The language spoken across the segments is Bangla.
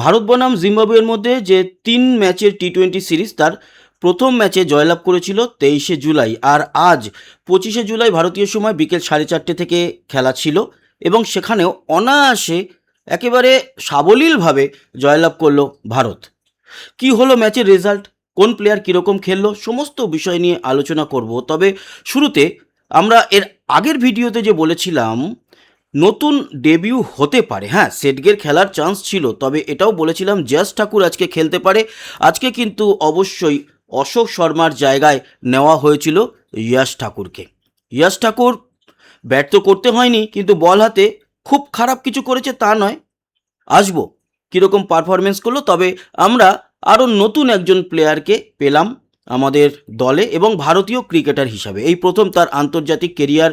ভারত বনাম জিম্বাবুয়ের মধ্যে যে 3 ম্যাচের টি-20 সিরিজ, তার প্রথম ম্যাচে জয়লাভ করেছিল 23শে জুলাই। আর আজ 25শে জুলাই ভারতীয় সময় বিকেল 4:30 থেকে খেলা ছিল এবং সেখানেও অনায়াসে একেবারে সাবলীলভাবে জয়লাভ করলো ভারত। কি হলো ম্যাচের রেজাল্ট, কোন প্লেয়ার কীরকম খেললো, সমস্ত বিষয় নিয়ে আলোচনা করব। তবে শুরুতে আমরা এর আগের ভিডিওতে যে বলেছিলাম নতুন ডেবিউ হতে পারে, হ্যাঁ সেটগের খেলার চান্স ছিল, তবে এটাও বলেছিলাম যশ ঠাকুর আজকে খেলতে পারে। আজকে কিন্তু অবশ্যই অশোক শর্মার জায়গায় নেওয়া হয়েছিল যশ ঠাকুরকে। যশ ঠাকুর ব্যাট তো করতে হয়নি, কিন্তু বল হাতে খুব খারাপ কিছু করেছে তা নয়। আসবো কীরকম পারফরমেন্স করলো, তবে আমরা আরও নতুন একজন প্লেয়ারকে পেলাম আমাদের দলে এবং ভারতীয় ক্রিকেটার হিসাবে। এই প্রথম তার আন্তর্জাতিক কেরিয়ার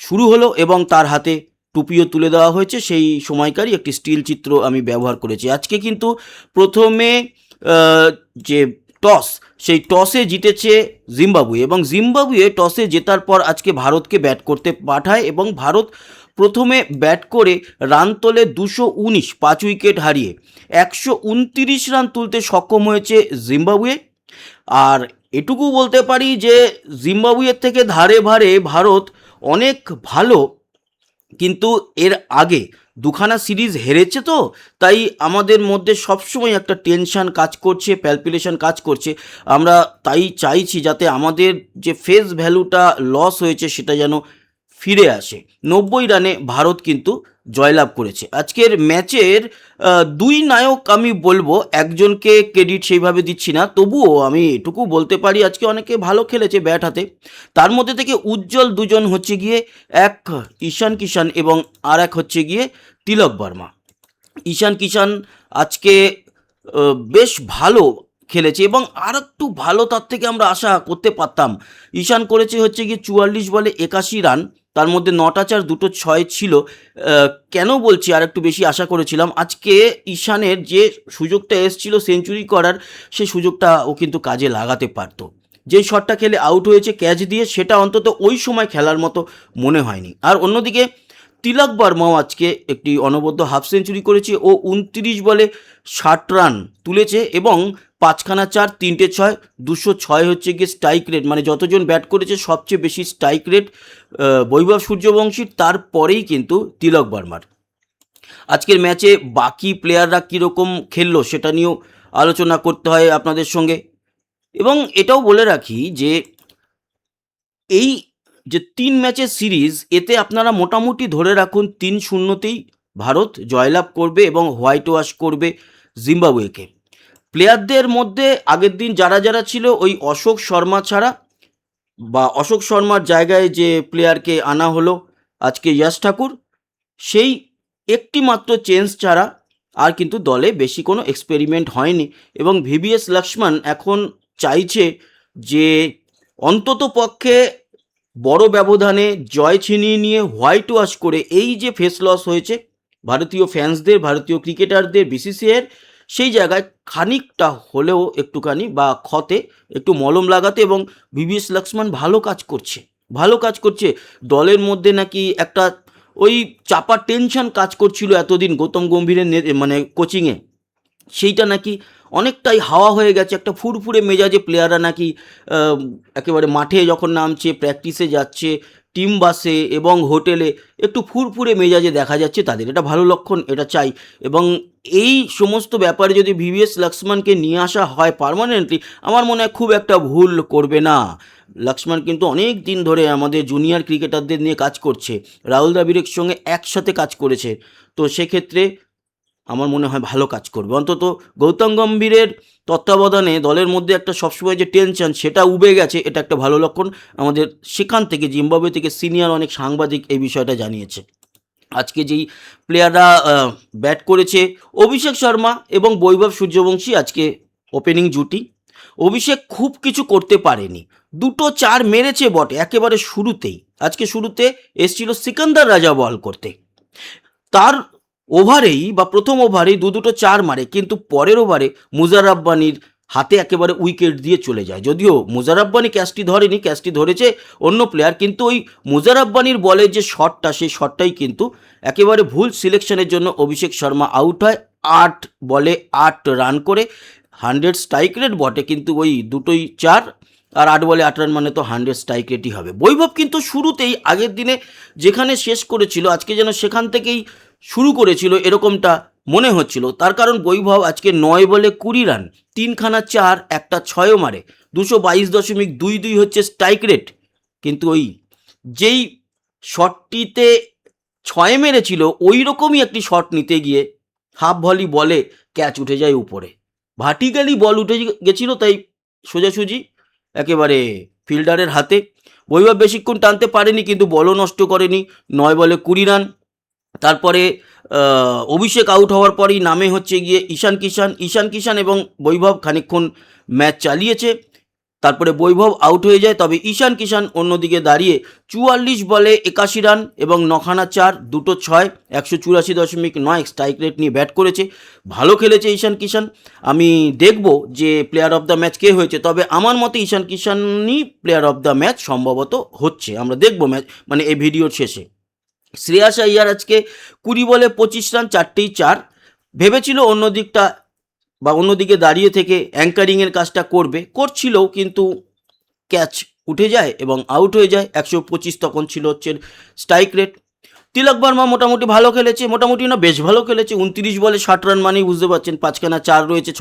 শুরু হলো এবং তার হাতে টুপিও তুলে দেওয়া হয়েছে। সেই সময়কারই একটি স্টিল চিত্র আমি ব্যবহার করেছি। আজকে কিন্তু প্রথমে যে টস, সেই টসে জিতেছে জিম্বাবুয়ে এবং জিম্বাবুয়ে টসে জেতার পর আজকে ভারতকে ব্যাট করতে পাঠায় এবং ভারত প্রথমে ব্যাট করে রান তোলে 219, 5 উইকেট হারিয়ে 129 রান তুলতে সক্ষম হয়েছে জিম্বাবুয়ে। আর এটুকু বলতে পারি যে জিম্বাবুয়ের থেকে ধারে ভারে ভারত অনেক ভালো, কিন্তু এর আগে দুখানা সিরিজ হেরেছে, তো তাই আমাদের মধ্যে সবসময় একটা টেনশন কাজ করছে, প্যালপিটেশন কাজ করছে। আমরা তাই চাইছি যাতে আমাদের যে ফেস ভ্যালুটা লস হয়েছে সেটা যেন ফিরে আসে। 90 রানে ভারত কিন্তু জয়লাভ করেছে। আজকের ম্যাচের দুই নায়ক আমি বলবো, একজনকে ক্রেডিট সেইভাবে দিচ্ছি না, তবুও আমি এটুকু বলতে পারি আজকে অনেকে ভালো খেলেছে ব্যাট হাতে। তার মধ্যে থেকে উজ্জ্বল দুজন হচ্ছে গিয়ে এক ঈশান কিষান এবং আর এক হচ্ছে গিয়ে তিলক বর্মা। ঈশান কিষান আজকে বেশ ভালো খেলেছে এবং আর একটু ভালো তার থেকে আমরা আশা করতে পারতাম। ঈশান করেছে হচ্ছে গিয়ে 44 বলে 81 রান, তার মধ্যে 9টা 4 2টো 6 ছিল। কেন বলছি আর একটু বেশি আশা করেছিলাম, আজকে ঈশানের যে সুযোগটা এসেছিল সেঞ্চুরি করার, সেই সুযোগটা ও কিন্তু কাজে লাগাতে পারতো। যেই শটটা খেলে আউট হয়েছে ক্যাচ দিয়ে, সেটা অন্তত ওই সময় খেলার মতো মনে হয়নি। আর অন্যদিকে তিলক বর্মাও আজকে একটি অনবদ্য হাফ সেঞ্চুরি করেছে। ও 29 বলে 60 রান তুলেছে এবং 5খানা 4, 3টে 6, 206 হচ্ছে গিয়ে স্ট্রাইক রেট। মানে যতজন ব্যাট করেছে সবচেয়ে বেশি স্ট্রাইক রেট বৈভব সূর্যবংশীর, তারপরেই কিন্তু তিলক বর্মার। আজকের ম্যাচে বাকি প্লেয়াররা কীরকম খেললো সেটা নিয়েও আলোচনা করতে হয় আপনাদের সঙ্গে। এবং এটাও বলে রাখি যে এই যে 3 ম্যাচের সিরিজ, এতে আপনারা মোটামুটি ধরে রাখুন 3-0তেই ভারত জয়লাভ করবে এবং হোয়াইট ওয়াশ করবে জিম্বাবুয়েকে। প্লেয়ারদের মধ্যে আগের দিন যারা যারা ছিল, ওই অশোক শর্মা ছাড়া বা অশোক শর্মার জায়গায় যে প্লেয়ারকে আনা হলো আজকে যশ ঠাকুর, সেই একটি মাত্র চেঞ্জ ছাড়া আর কিন্তু দলে বেশি কোনো এক্সপেরিমেন্ট হয়নি। এবং ভিভিএস লক্ষ্মণ এখন চাইছে যে অন্তত পক্ষে বড় ব্যবধানে জয় ছিনিয়ে নিয়ে হোয়াইট ওয়াশ করে এই যে ফেস লস হয়েছে ভারতীয় ফ্যান্সদের, ভারতীয় ক্রিকেটারদের, বিসিসিআইয়ের, সেই জায়গায় খানিকটা হলেও একটুখানি বা ক্ষতে একটু মলম লাগাতে। এবং ভিভিএস লক্ষ্মণ ভালো কাজ করছে, ভালো কাজ করছে। দলের মধ্যে নাকি একটা ওই চাপা টেনশন কাজ করছিল এতদিন গৌতম গম্ভীরের মানে কোচিংয়ে, সেইটা নাকি অনেকটাই হাওয়া হয়ে গেছে। একটা ফুরফুরে মেজাজে প্লেয়াররা নাকি একেবারে মাঠে যখন নামছে, প্র্যাকটিসে যাচ্ছে, টিম বাসে এবং হোটেলে একটু ফুরফুরে মেজাজে দেখা যাচ্ছে তাদের। এটা ভালো লক্ষণ, এটা চাই। এবং এই সমস্ত ব্যাপারে যদি ভিভিএস লক্ষ্মণকে নিয়ে আসা হয় পার্মানেন্টলি, আমার মনে হয় খুব একটা ভুল করবে না। লক্ষ্মণ কিন্তু অনেক দিন ধরে আমাদের জুনিয়র ক্রিকেটারদের নিয়ে কাজ করছে, রাহুল দ্রাবিড়ের সঙ্গে একসাথে কাজ করেছে। তো সেক্ষেত্রে আমার মনে হয় ভালো কাজ করবে। অন্তত গৌতম গম্ভীরের তত্ত্বাবধানে দলের মধ্যে একটা সবসময় যে টেনশন, সেটা উবে গেছে, এটা একটা ভালো লক্ষণ। আমাদের সেখান থেকে জিম্বাবুয়ে থেকে সিনিয়র অনেক সাংবাদিক এই বিষয়টা জানিয়েছে। আজকে যেই প্লেয়াররা ব্যাট করেছে, অভিষেক শর্মা এবং বৈভব সূর্যবংশী আজকে ওপেনিং জুটি। অভিষেক খুব কিছু করতে পারেনি, 2টো 4 মেরেছে বটে একেবারে শুরুতেই। আজকে শুরুতে এসছিল সিকান্দার রাজা বল করতে, তার ওভারেই বা প্রথম ওভারেই 2-2 4 মারে, কিন্তু পরের ওভারে মুজার রাব্বানির হাতে একেবারে উইকেট দিয়ে চলে যায়। যদিও মুজারাব্বানি ক্যাচটি ধরেনি, ক্যাচটি ধরেছে অন্য প্লেয়ার, কিন্তু ওই মুজারাব্বানির বলের যে শটটা, সেই শটটাই কিন্তু একেবারে ভুল সিলেকশনের জন্য অভিষেক শর্মা আউট হয় 8 বলে 8 রান করে। 100 স্ট্রাইক রেট বটে, কিন্তু ওই দুটোই 4 আর 8 বলে 8 রান মানে তো 100 স্ট্রাইক রেটই হবে। বৈভব কিন্তু শুরুতেই আগের দিনে যেখানে শেষ করেছিল আজকে যেন সেখান থেকেই শুরু করেছিল এরকমটা মনে হচ্ছিল। তার কারণ বৈভব আজকে 9 বলে 20 রান, 3খানা 4, একটা 6ও মারে, 222.22 হচ্ছে স্ট্রাইক রেট। কিন্তু ওই যেই শটটিতে 6 মেরেছিল ওই রকমই একটি শট নিতে গিয়ে হাফ ভলি বলে ক্যাচ উঠে যায় উপরে, ভার্টিক্যালি বল উঠে গেছিল, তাই সোজাসুজি একেবারে ফিল্ডারের হাতে। বৈভব বেশিক্ষণ টানতে পারেনি, কিন্তু বলও নষ্ট করেনি, 9 বলে 20 রান। তারপরে অভিষেক আউট হওয়ার পরেই নামে হচ্ছে গিয়ে ঈশান কিষান এবং বৈভব খানিকক্ষণ ম্যাচ চালিয়েছে। তারপরে বৈভব আউট হয়ে যায়, তবে ঈশান কিষান অন্যদিকে দাঁড়িয়ে 44 বলে 81 রান এবং 9খানা 4, 2টো 6, 184.9 স্ট্রাইক রেট নিয়ে ব্যাট করেছে। ভালো খেলেছে ঈশান কিষান। আমি দেখব যে প্লেয়ার অফ দ্য ম্যাচ কে হয়েছে, তবে আমার মতে ঈশান কিষানই প্লেয়ার অফ দ্য ম্যাচ সম্ভবত হচ্ছে। আমরা দেখব ম্যাচ, মানে এই ভিডিওর শেষে। শ্রেয়াস আইয়ার আজকে 20 বলে 25 রান, 4টেই 4। ভেবেছিল অন্যদিকটা বা অন্যদিকে দাঁড়িয়ে থেকে অ্যাঙ্কারিংয়ের কাজটা করছিল, কিন্তু ক্যাচ উঠে যায় এবং আউট হয়ে যায়। 125 তখন ছিল হচ্ছে স্ট্রাইক রেট। তিলক বর্মা মোটামুটি ভালো খেলেছে, মোটামুটি না বেশ ভালো খেলেছে। 29 বলে 60 রান মানেই বুঝতে পারছেন, 5খানা 4 রয়েছে,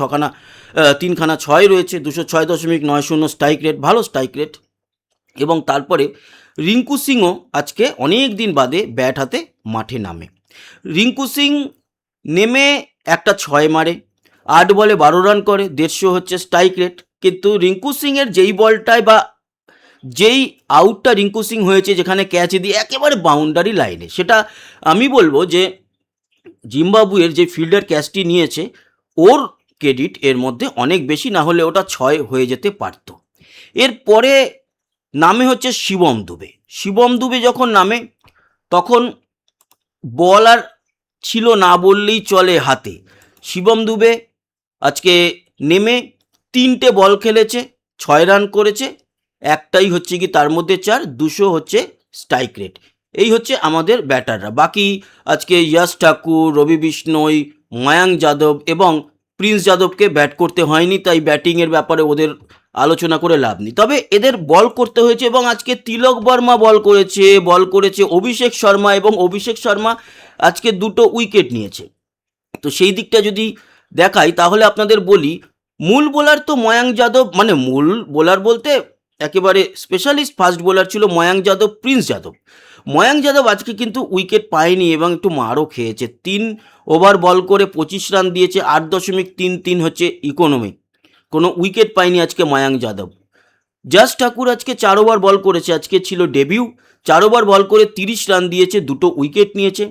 3খানা 6 রয়েছে, 206.90 স্ট্রাইক রেট, ভালো স্ট্রাইক রেট। এবং তারপরে রিঙ্কু সিংও আজকে অনেক দিন বাদে ব্যাট হাতে মাঠে নামে। রিঙ্কু সিং নেমে একটা 6 মারে, 8 বলে 12 রান করে, 150 হচ্ছে স্ট্রাইক রেট। কিন্তু রিঙ্কু সিংয়ের যেই বলটায় বা যেই আউটটা রিঙ্কু সিং হয়েছে, যেখানে ক্যাচ দিয়ে একেবারে বাউন্ডারি লাইনে, সেটা আমি বলবো যে জিম্বাবুয়ের যে ফিল্ডার ক্যাচটি নিয়েছে ওর ক্রেডিট এর মধ্যে অনেক বেশি, না হলে ওটা 6 হয়ে যেতে পারত। এরপরে নামে হচ্ছে শিবম দুবে যখন নামে তখন বল আর ছিল না বললেই চলে হাতে। শিবম দুবে আজকে নেমে 3টে বল খেলেছে, 6 রান করেছে, একটাই হচ্ছে কি তার মধ্যে 4, 200 হচ্ছে স্ট্রাইক রেট। এই হচ্ছে আমাদের ব্যাটাররা। বাকি আজকে ইয়াশ ঠাকুর, রবি বিষ্ণই, মায়াঙ্ক যাদব এবং প্রিন্স যাদবকে ব্যাট করতে হয়নি, তাই ব্যাটিংয়ের ব্যাপারে ওদের আলোচনা করে লাভ নেই। তবে এদের বল করতে হয়েছে এবং আজকে তিলক বর্মা বল করেছে অভিষেক শর্মা, এবং অভিষেক শর্মা আজকে 2টো উইকেট নিয়েছে। তো সেই দিকটা যদি দেখাই তাহলে আপনাদের বলি, মূল বোলার তো ময়াঙ্ক যাদব, মানে মূল বোলার বলতে একেবারে স্পেশালিস্ট ফাস্ট বোলার ছিল ময়াঙ্ক যাদব, প্রিন্স যাদব। ময়াঙ্ক যাদব আজকে কিন্তু উইকেট পায়নি এবং একটু মারও খেয়েছে। 3 ওভার বল করে 25 রান দিয়েছে, 8.33 হচ্ছে ইকোনমি, কোনো উইকেট পায়নি আজকে ময়াঙ্ক যাদব। যশ ঠাকুর আজকে 4 ওভার বল করেছে, আজকে ছিল ডেবিউ, 4 ওভার বল করে 30 রান দিয়েছে, 2টো উইকেট নিয়েছে,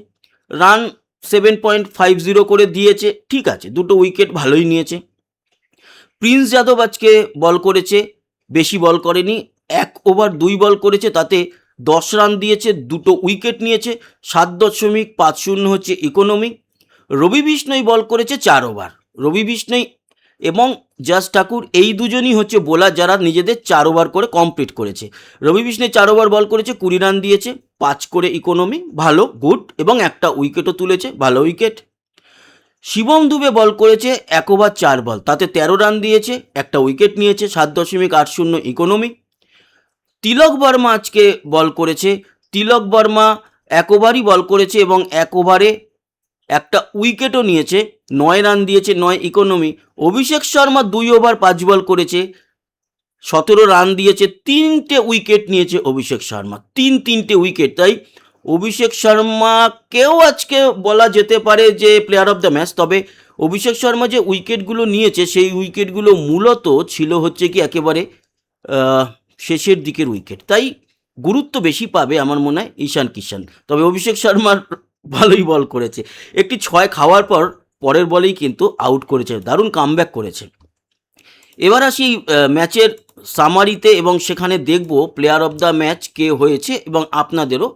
রান 7.50 করে দিয়েছে, ঠিক আছে, 2টো উইকেট ভালোই নিয়েছে। প্রিন্স যাদব আজকে বল করেছে, বেশি বল করেনি, 1 ওভার 2 বল করেছে, তাতে 10 রান দিয়েছে, 2টো উইকেট নিয়েছে, 7.50 হচ্ছে ইকোনমি। রবি বিষ্ণই বল করেছে 4 ওভার। রবি বিষ্ণই এবং যশ ঠাকুর এই দুজনই হচ্ছে বোলার যারা নিজেদের 4 ওভার করে কমপ্লিট করেছে। রবি বিষ্ণই 4 ওভার বল করেছে, 20 রান দিয়েছে, 5 করে ইকোনমি, ভালো, গুড, এবং একটা উইকেটও তুলেছে, ভালো উইকেট। শিবম দুবে বল করেছে 1 ওভার 4 বল, তাতে 13 রান দিয়েছে, একটা উইকেট নিয়েছে, 7.80 ইকোনমি। তিলক বর্মা আজকে বল করেছে, তিলক বর্মা 1 ওভারই বল করেছে এবং 1 ওভারে একটা উইকেটও নিয়েছে, 9 রান দিয়েছে, 9 ইকোনমি। অভিষেক শর্মা 2 ওভার 5 বল করেছে, 17 রান দিয়েছে, 3টে উইকেট নিয়েছে অভিষেক শর্মা, 3টে উইকেট। তাই অভিষেক শর্মাকেও আজকে বলা যেতে পারে যে প্লেয়ার অফ দ্য ম্যাচ। তবে অভিষেক শর্মা যে উইকেটগুলো নিয়েছে সেই উইকেটগুলো মূলত ছিল হচ্ছে কি একেবারে শেষের দিকের উইকেট, তাই গুরুত্ব বেশি পাবে আমার মনে হয় ঈশান কিষান। তবে অভিষেক শর্মার ভালোই বল করেছে, একটি 6 খাওয়ার পরের বলেই কিন্তু আউট করেছে, দারুণ কামব্যাক করেছে। এবার আসি ম্যাচের সামারিতে এবং সেখানে দেখব প্লেয়ার অফ দ্য ম্যাচ কে হয়েছে এবং আপনাদেরও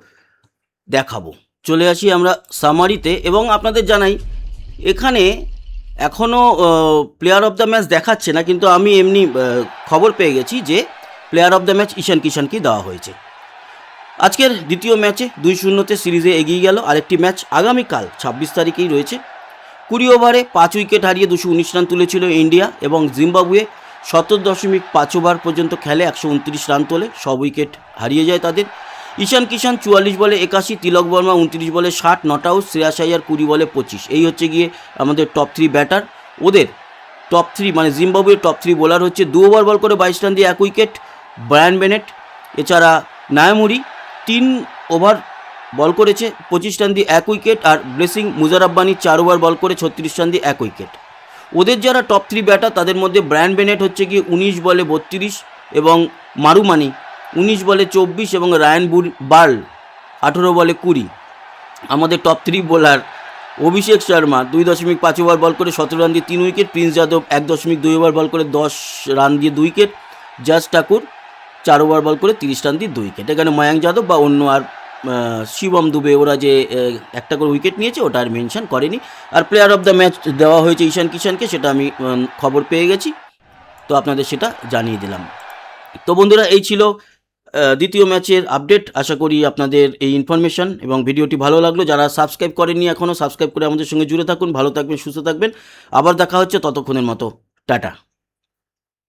দেখাবো। চলে আসি আমরা সামারিতে এবং আপনাদের জানাই এখানে এখনও প্লেয়ার অফ দ্য ম্যাচ দেখাচ্ছে না, কিন্তু আমি এমনি খবর পেয়ে গেছি যে প্লেয়ার অফ দ্য ম্যাচ ঈশান কিষানকেই দেওয়া হয়েছে। আজকের দ্বিতীয় ম্যাচে 2-0 সিরিজে এগিয়ে গেল। আরেকটি ম্যাচ আগামীকাল 26 তারিখেই রয়েছে। 20 ওভারে 5 উইকেট হারিয়ে 219 রান তুলেছিল ইন্ডিয়া, এবং জিম্বাবুয়ে 17.5 ওভার পর্যন্ত খেলে 129 রান তোলে, সব উইকেট হারিয়ে যায় তাদের। ঈশান কিষান 44 বলে 81, তিলক বর্মা 29 বলে 60 নট আউট, শ্রেয়াস আইয়ার 20 বলে 25। এই হচ্ছে গিয়ে আমাদের টপ 3 ব্যাটার। ওদের টপ 3 মানে জিম্বাবুয়ের টপ 3 বোলার হচ্ছে 2 ওভার বল করে 22 রান দিয়ে 1 উইকেট ব্রায়ান বেনেট, এছাড়া নায়ামুরি 3 ওভার বল করেছে 25 রান দিয়ে 1 উইকেট, আর ব্লেসিং মুজারাব্বানি 4 ওভার বল করে 36 রান দিয়ে 1 উইকেট। ওদের যারা টপ 3 ব্যাটার তাদের মধ্যে ব্রায়ান বেনেট হচ্ছে গিয়ে 19 বলে 32, এবং মারুমানি 19 বলে 24, এবং রায়ান বার্ল 18 বলে 20। আমাদের top 3 bowler Abhishek Sharma 2.5 over বল করে 17 রান দিয়ে 3 উইকেট, প্রিন্স যাদব 1.2 ওভার বল করে 10 রান দিয়ে 2 উইকেট, জাস ঠাকুর 4 ওভার বল করে 30 রান দিয়ে 2 উইকেট। এখানে ময়াঙ্ক যাদব বা অন্য আর শিবম দুবে ওরা যে একটা করে উইকেট নিয়েছে ওটা আর মেনশন করেনি। আর প্লেয়ার অফ দ্য ম্যাচ দেওয়া হয়েছে ঈশান কিষানকে, সেটা আমি খবর পেয়ে গেছি, তো আপনাদের সেটা জানিয়ে দিলাম। তো বন্ধুরা, এই ছিল দ্বিতীয় ম্যাচের আপডেট। আশা করি আপনাদের এই ইনফরমেশন এবং ভিডিওটি ভালো লাগলো। যারা সাবস্ক্রাইব করেননি এখনও, সাবস্ক্রাইব করে আমাদের সঙ্গে জুড়ে থাকুন। ভালো থাকবেন, সুস্থ থাকবেন। আবার দেখা হচ্ছে, ততক্ষণের মতো টাটা।